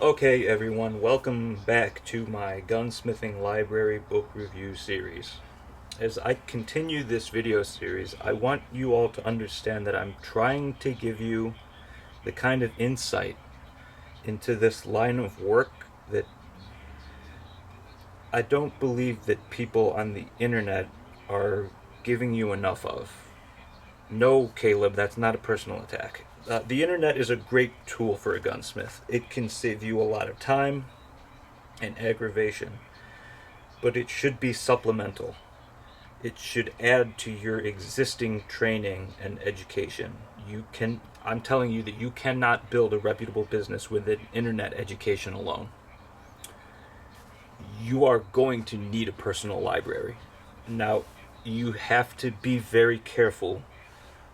Okay, everyone, welcome back to my Gunsmithing Library book review series. As I continue this video series, I want you all to understand that I'm trying to give you the kind of insight into this line of work that I don't believe that people on the internet are giving you enough of. No, Caleb, that's not a personal attack. The internet is a great tool for a gunsmith. It can save you a lot of time and aggravation, but it should be supplemental. It should add to your existing training and education. I'm telling you that you cannot build a reputable business with an internet education alone. You are going to need a personal library. Now, you have to be very careful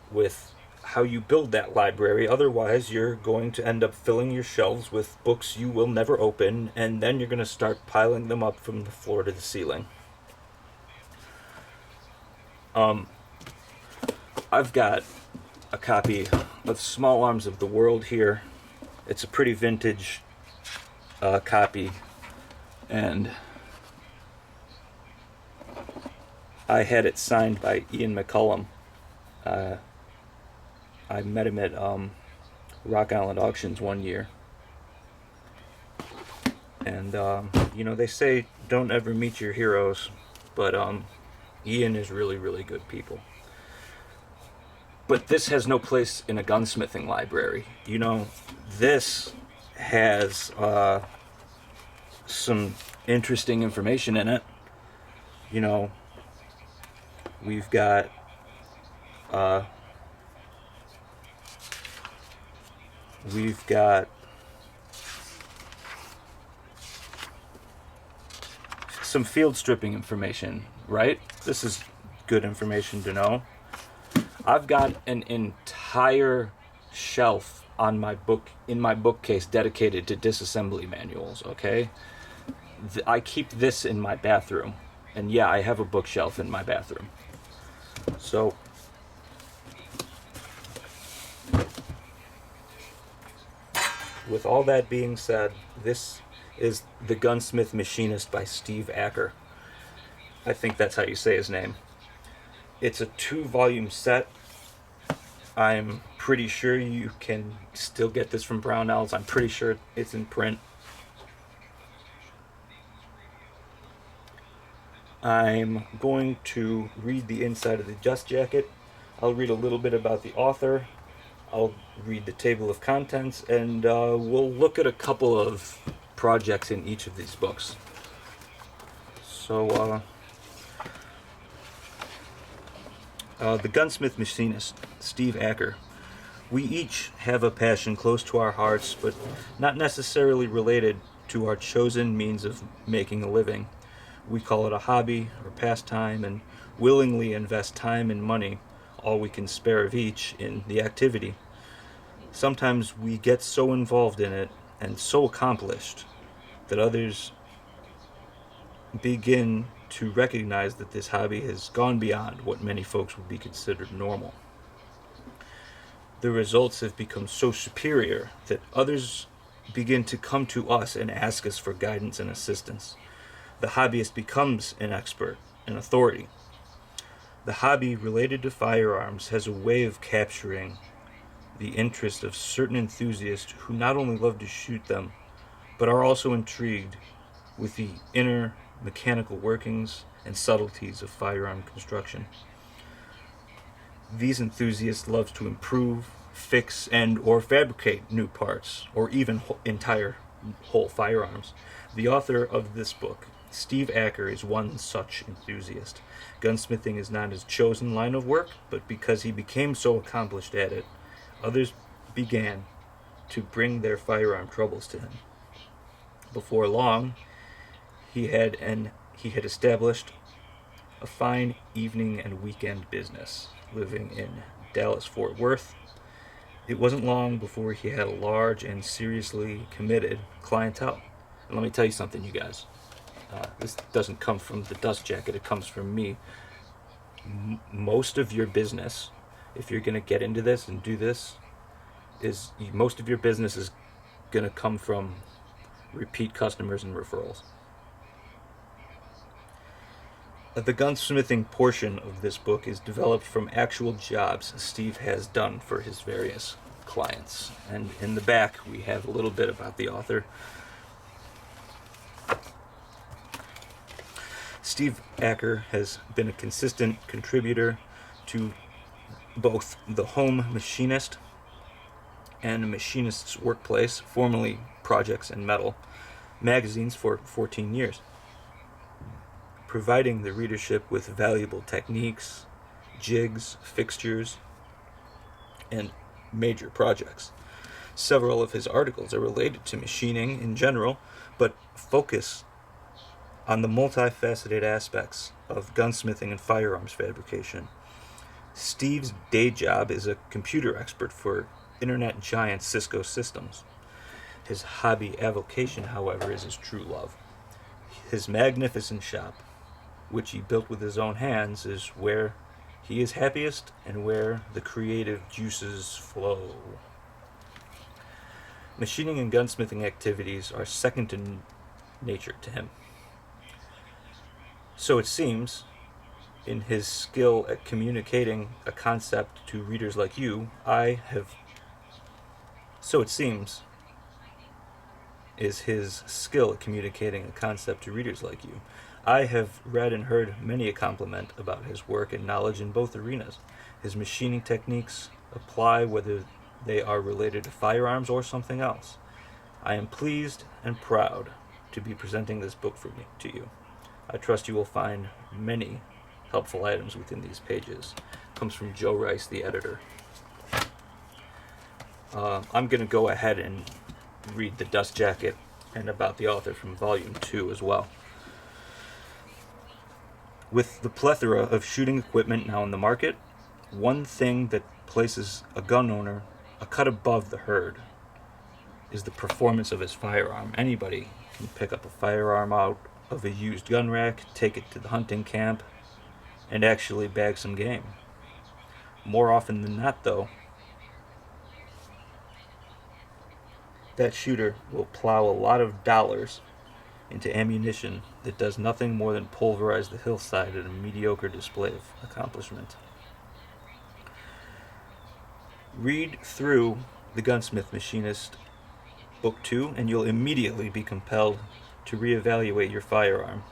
with how you build that library. Otherwise, you're going to end up filling your shelves with books you will never open, and then you're going to start piling them up from the floor to the ceiling. I've got a copy of Small Arms of the World here. It's a pretty vintage copy, and I had it signed by Ian McCullum. I met him at Rock Island Auctions one year. And, they say don't ever meet your heroes, but Ian is really, really good people. But this has no place in a gunsmithing library. This has some interesting information in it. We've got some field stripping information, right? This is good information to know. I've got an entire shelf in my bookcase dedicated to disassembly manuals, okay? I keep this in my bathroom. And yeah, I have a bookshelf in my bathroom. So with all that being said, this is The Gunsmith Machinist by Steve Acker. I think that's how you say his name. It's a 2-volume set. I'm pretty sure you can still get this from Brownells. I'm pretty sure it's in print. I'm going to read the inside of the dust jacket. I'll read a little bit about the author. I'll read the table of contents, and we'll look at a couple of projects in each of these books. So, The Gunsmith Machinist, Steve Acker. We each have a passion close to our hearts, but not necessarily related to our chosen means of making a living. We call it a hobby or pastime and willingly invest time and money, all we can spare of each, in the activity. Sometimes we get so involved in it and so accomplished that others begin to recognize that this hobby has gone beyond what many folks would be considered normal. The results have become so superior that others begin to come to us and ask us for guidance and assistance. The hobbyist becomes an expert, an authority. The hobby related to firearms has a way of capturing the interest of certain enthusiasts who not only love to shoot them, but are also intrigued with the inner mechanical workings and subtleties of firearm construction. These enthusiasts love to improve, fix, and or fabricate new parts, or even entire whole firearms. The author of this book, Steve Acker, is one such enthusiast. Gunsmithing is not his chosen line of work, but because he became so accomplished at it, others began to bring their firearm troubles to him. Before long, he had established a fine evening and weekend business, living in Dallas-Fort Worth. It wasn't long before he had a large and seriously committed clientele. And let me tell you something, you guys. This doesn't come from the dust jacket, it comes from me. Most of your business, if you're going to get into this and do this, most of your business is going to come from repeat customers and referrals. The gunsmithing portion of this book is developed from actual jobs Steve has done for his various clients. And in the back, we have a little bit about the author. Steve Acker has been a consistent contributor to both The Home Machinist and Machinist's Workplace, formerly Projects and Metal, magazines for 14 years, providing the readership with valuable techniques, jigs, fixtures, and major projects. Several of his articles are related to machining in general, but focus on the multifaceted aspects of gunsmithing and firearms fabrication. Steve's day job is a computer expert for internet giant Cisco Systems. His hobby avocation, however, is his true love. His magnificent shop, which he built with his own hands, is where he is happiest and where the creative juices flow. Machining and gunsmithing activities are second to nature to him. So it seems, in his skill at communicating a concept to readers like you, I have read and heard many a compliment about his work and knowledge in both arenas. His machining techniques apply whether they are related to firearms or something else. I am pleased and proud to be presenting this book to you. I trust you will find many helpful items within these pages. Comes from Joe Rice, the editor. I'm going to go ahead and read the dust jacket and about the author from Volume 2 as well. With the plethora of shooting equipment now in the market, one thing that places a gun owner a cut above the herd is the performance of his firearm. Anybody can pick up a firearm out of a used gun rack, take it to the hunting camp, and actually bag some game. More often than not, though, that shooter will plow a lot of dollars into ammunition that does nothing more than pulverize the hillside in a mediocre display of accomplishment. Read through the Gunsmith Machinist Book 2, and you'll immediately be compelled to reevaluate your firearm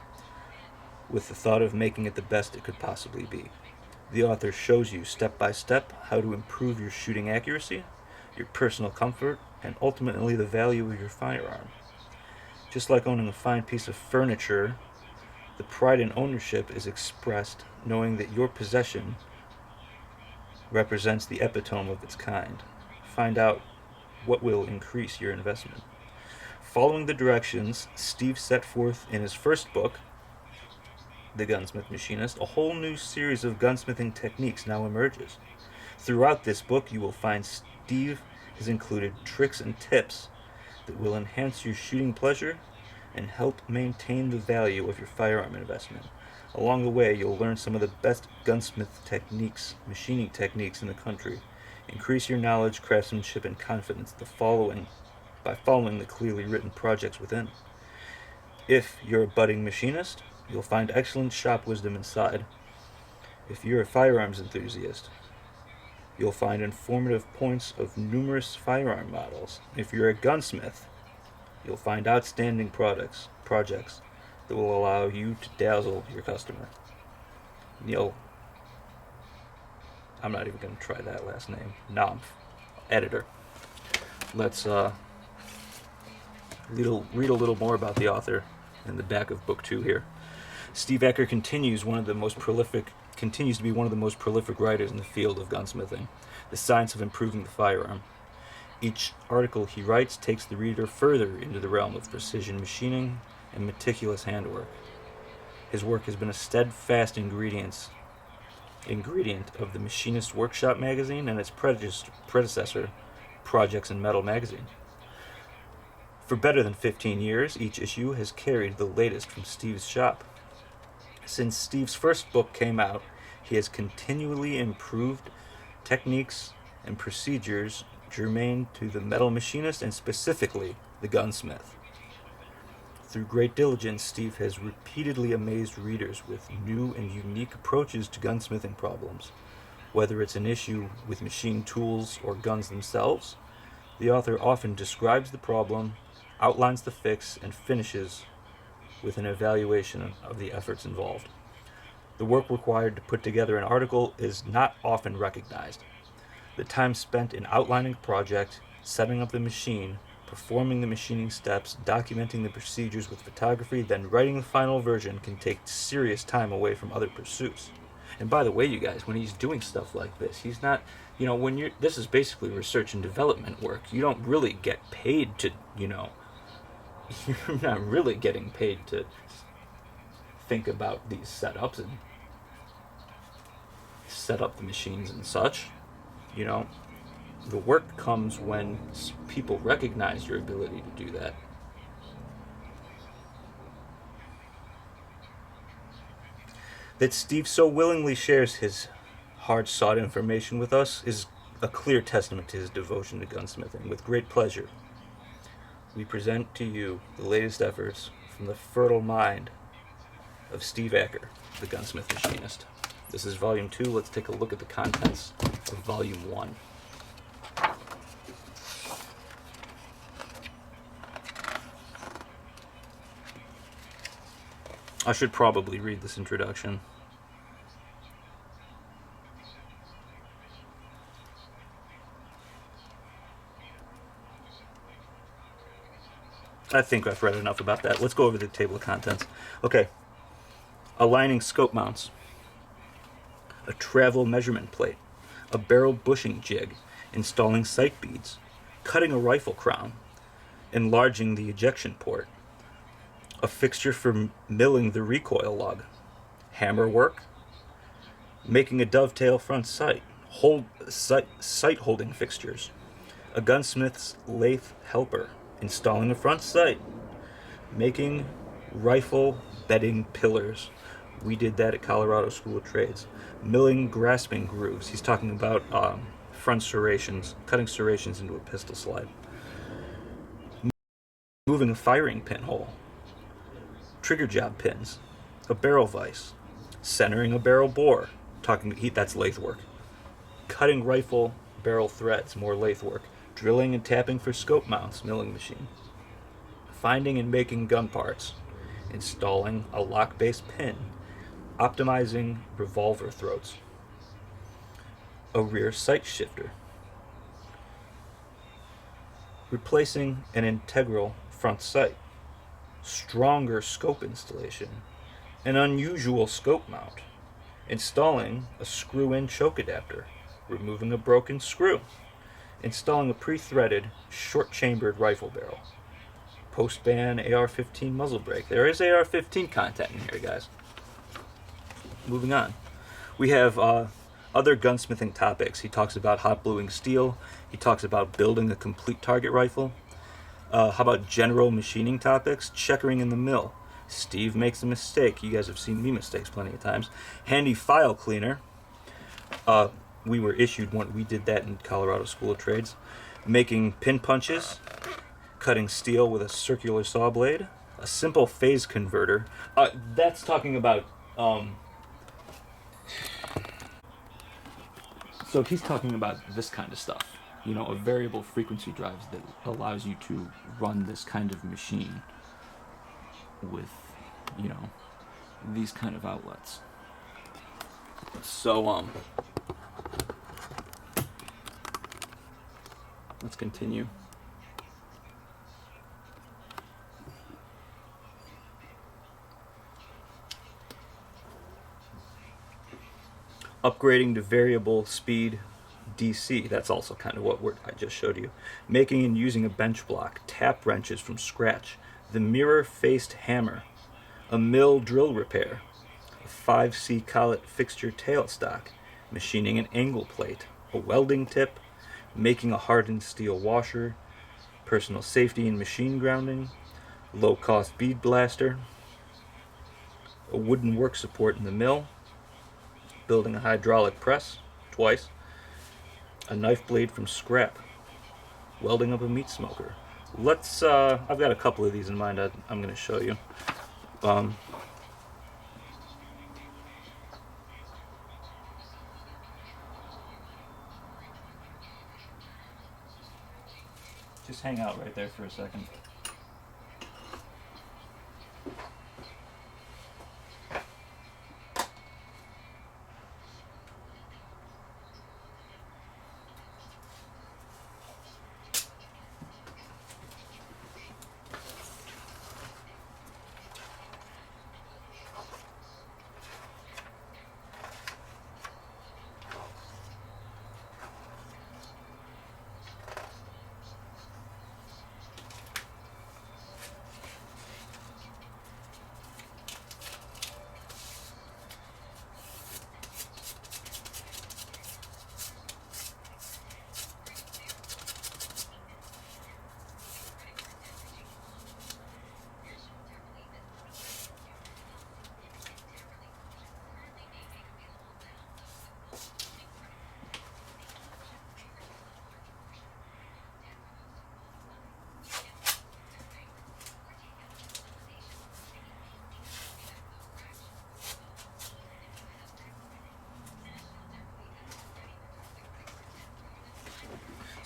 with the thought of making it the best it could possibly be. The author shows you step by step how to improve your shooting accuracy, your personal comfort, and ultimately the value of your firearm. Just like owning a fine piece of furniture, the pride in ownership is expressed knowing that your possession represents the epitome of its kind. Find out what will increase your investment. Following the directions Steve set forth in his first book, The Gunsmith Machinist, a whole new series of gunsmithing techniques now emerges. Throughout this book, you will find Steve has included tricks and tips that will enhance your shooting pleasure and help maintain the value of your firearm investment. Along the way, you'll learn some of the best gunsmith techniques, machining techniques in the country. Increase your knowledge, craftsmanship, and confidence by following the clearly written projects within. If you're a budding machinist, you'll find excellent shop wisdom inside. If you're a firearms enthusiast, you'll find informative points of numerous firearm models. If you're a gunsmith, you'll find outstanding projects that will allow you to dazzle your customer. I'm not even going to try that last name. Nampf, editor. Let's read a little more about the author in the back of book 2 here. Steve Acker continues to be one of the most prolific writers in the field of gunsmithing, the science of improving the firearm. Each article he writes takes the reader further into the realm of precision machining and meticulous handwork. His work has been a steadfast ingredient of the Machinist Workshop magazine and its predecessor, Projects and Metal magazine. For better than 15 years, each issue has carried the latest from Steve's shop. Since Steve's first book came out, he has continually improved techniques and procedures germane to the metal machinist and specifically the gunsmith. Through great diligence, Steve has repeatedly amazed readers with new and unique approaches to gunsmithing problems. Whether it's an issue with machine tools or guns themselves, the author often describes the problem, outlines the fix, and finishes with an evaluation of the efforts involved. The work required to put together an article is not often recognized. The time spent in outlining a project, setting up the machine, performing the machining steps, documenting the procedures with photography, then writing the final version can take serious time away from other pursuits. And by the way, you guys, when he's doing stuff like this, he's not, this is basically research and development work. You don't really get paid to, you're not really getting paid to think about these setups and set up the machines and such. The work comes when people recognize your ability to do that. That Steve so willingly shares his hard-sought information with us is a clear testament to his devotion to gunsmithing. With great pleasure, we present to you the latest efforts from the fertile mind of Steve Acker, the Gunsmith Machinist. This is Volume 2. Let's take a look at the contents of Volume 1. I should probably read this introduction. I think I've read enough about that. Let's go over the table of contents. Okay. Aligning scope mounts. A travel measurement plate. A barrel bushing jig. Installing sight beads. Cutting a rifle crown. Enlarging the ejection port. A fixture for milling the recoil lug. Hammer work. Making a dovetail front sight. Sight holding fixtures. A gunsmith's lathe helper. Installing a front sight. Making rifle bedding pillars. We did that at Colorado School of Trades. Milling grasping grooves. He's talking about front serrations, cutting serrations into a pistol slide. Moving a firing pinhole. Trigger job pins. A barrel vise. Centering a barrel bore. That's lathe work. Cutting rifle barrel threads, more lathe work. Drilling and tapping for scope mounts, milling machine. Finding and making gun parts. Installing a lock-based pin. Optimizing revolver throats. A rear sight shifter. Replacing an integral front sight. Stronger scope installation. An unusual scope mount. Installing a screw-in choke adapter. Removing a broken screw. Installing a pre-threaded, short-chambered rifle barrel. Post-ban AR-15 muzzle brake. There is AR-15 content in here, guys. Moving on. We have other gunsmithing topics. He talks about hot bluing steel. He talks about building a complete target rifle. How about general machining topics? Checkering in the mill. Steve makes a mistake. You guys have seen me mistakes plenty of times. Handy file cleaner. We were issued one. We did that in Colorado School of Trades. Making pin punches. Cutting steel with a circular saw blade. A simple phase converter. That's talking about... So he's talking about this kind of stuff. A variable frequency drive that allows you to run this kind of machine with, these kind of outlets. So, let's continue. Upgrading to variable speed DC, that's also kind of what I just showed you. Making and using a bench block, tap wrenches from scratch, the mirror-faced hammer, a mill drill repair, a 5C collet fixture tailstock, machining an angle plate, a welding tip, making a hardened steel washer, personal safety and machine grounding, low-cost bead blaster, a wooden work support in the mill, building a hydraulic press, twice, a knife blade from scrap, welding up a meat smoker, Let's. I've got a couple of these in mind. I'm going to show you. Um, just hang out right there for a second.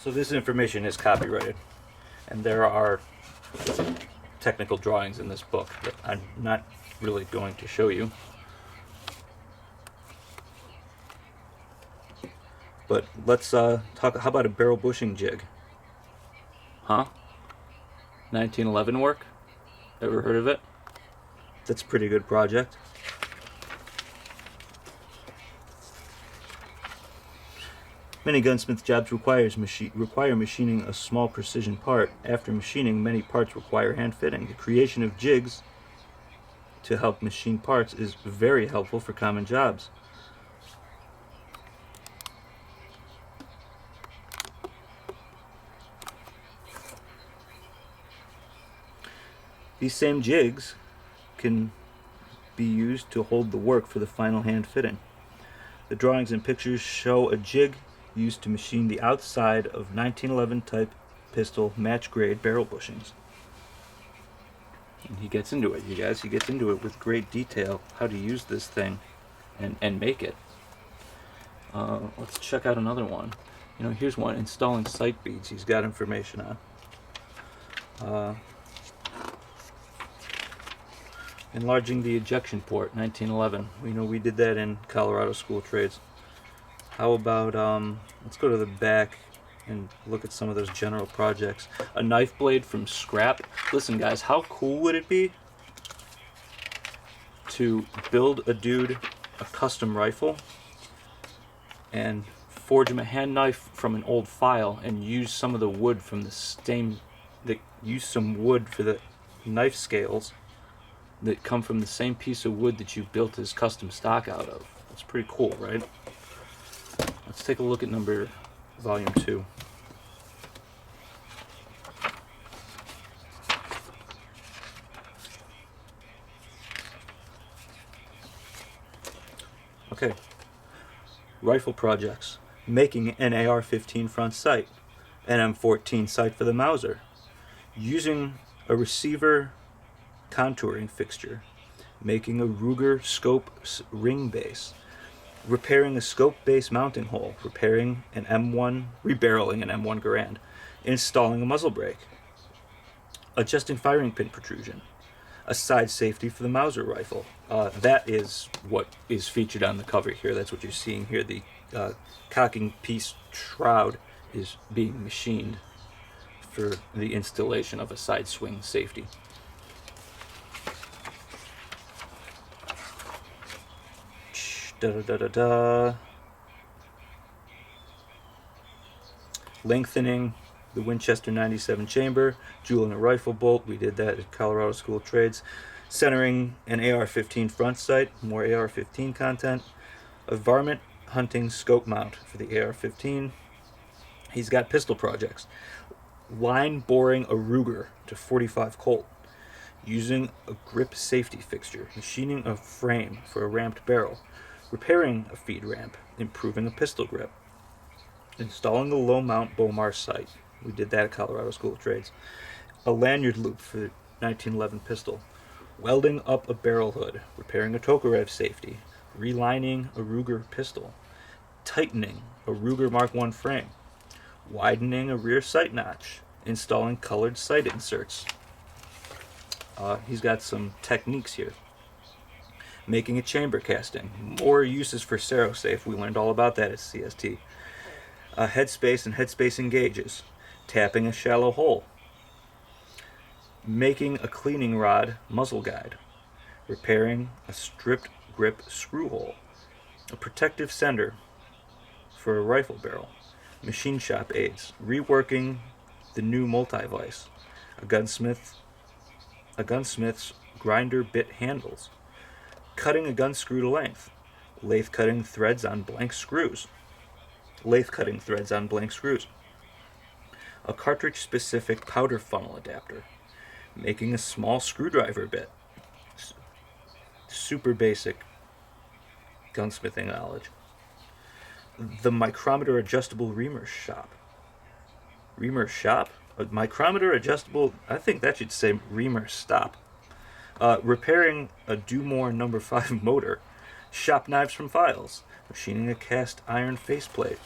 So this information is copyrighted, and there are technical drawings in this book that I'm not really going to show you. But let's talk. How about a barrel bushing jig? Huh? 1911 work? Ever heard of it? That's a pretty good project. Many gunsmith jobs require machining a small precision part. After machining, many parts require hand fitting. The creation of jigs to help machine parts is very helpful for common jobs. These same jigs can be used to hold the work for the final hand fitting. The drawings and pictures show a jig used to machine the outside of 1911 type pistol match grade barrel bushings. And he gets into it, you guys. He gets into it with great detail, how to use this thing and make it. Let's check out another one. Here's one, installing sight beads. He's got information on. Enlarging the ejection port, 1911. We did that in Colorado School of Trades. How about, let's go to the back and look at some of those general projects. A knife blade from scrap. Listen, guys, how cool would it be to build a dude a custom rifle and forge him a hand knife from an old file and use some of the wood from use some wood for the knife scales that come from the same piece of wood that you built his custom stock out of. That's pretty cool, right? Let's take a look at volume 2. Okay. Rifle projects. Making an AR-15 front sight. An M14 sight for the Mauser. Using a receiver contouring fixture. Making a Ruger scope ring base. Repairing a scope base mounting hole, rebarreling an M1 Garand, installing a muzzle brake, adjusting firing pin protrusion, a side safety for the Mauser rifle. That is what is featured on the cover here. That's what you're seeing here. The cocking piece shroud is being machined for the installation of a side swing safety. Lengthening the Winchester 97 chamber, jeweling a rifle bolt. We did that at Colorado School of Trades. Centering an AR-15 front sight, more AR-15 content. A varmint hunting scope mount for the AR-15. He's got pistol projects. Line boring a Ruger to 45 Colt. Using a grip safety fixture. Machining a frame for a ramped barrel. Repairing a feed ramp, improving a pistol grip, installing a low mount Bomar sight. We did that at Colorado School of Trades. a lanyard loop for the 1911 pistol, welding up a barrel hood, repairing a Tokarev safety, relining a Ruger pistol, tightening a Ruger Mark I frame, widening a rear sight notch, installing colored sight inserts. He's got some techniques here. Making a chamber casting, more uses for Safe. We learned all about that at CST. Headspace and headspace engages, tapping a shallow hole, making a cleaning rod muzzle guide, repairing a stripped grip screw hole, a protective sender for a rifle barrel, machine shop aids, reworking the new multi-vise, a gunsmith's grinder bit handles, cutting a gun screw to length, lathe cutting threads on blank screws, a cartridge specific powder funnel adapter, making a small screwdriver bit. Super basic gunsmithing knowledge. The micrometer adjustable reamer shop. Reamer shop? A micrometer adjustable, I think that should say reamer stop. Repairing a Dumore No. 5 motor. Shop knives from files. Machining a cast iron faceplate.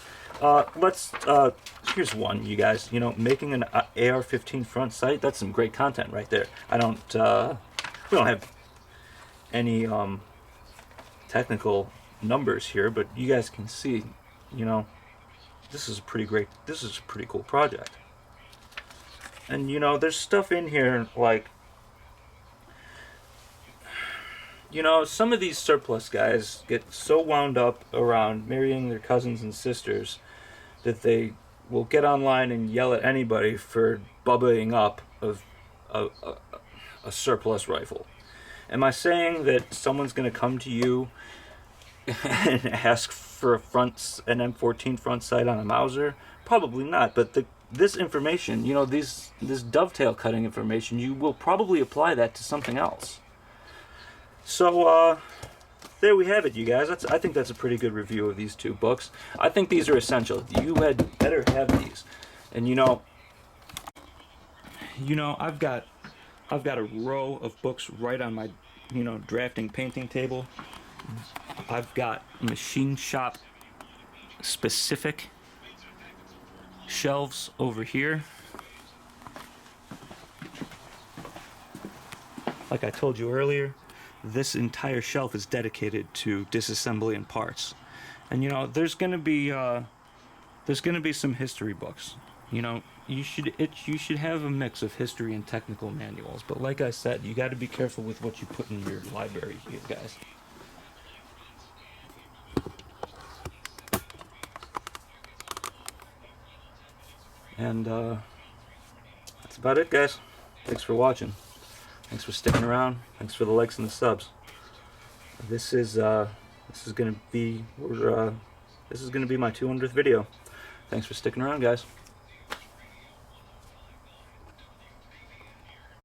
Here's one, you guys. You know, making an AR-15 front sight, that's some great content right there. We don't have any technical numbers here, but you guys can see, you know, this is a pretty cool project. And, you know, there's stuff in here like, you know, some of these surplus guys get so wound up around marrying their cousins and sisters that they will get online and yell at anybody for bubbaing up of a surplus rifle. Am I saying that someone's going to come to you and ask for an M14 front sight on a Mauser? Probably not, but this information, you know, this dovetail cutting information, you will probably apply that to something else. So, there we have it, you guys. I think that's a pretty good review of these two books. I think these are essential. You had better have these. And you know, I've got a row of books right on my, you know, drafting painting table. I've got machine shop specific shelves over here. Like I told you earlier, this entire shelf is dedicated to disassembly and parts. And you know, there's gonna be some history books. You know, you should have a mix of history and technical manuals. But like I said, you got to be careful with what you put in your library here, guys. And that's about it, guys. Thanks for watching. Thanks for sticking around. Thanks for the likes and the subs. This is gonna be my 200th video. Thanks for sticking around, guys.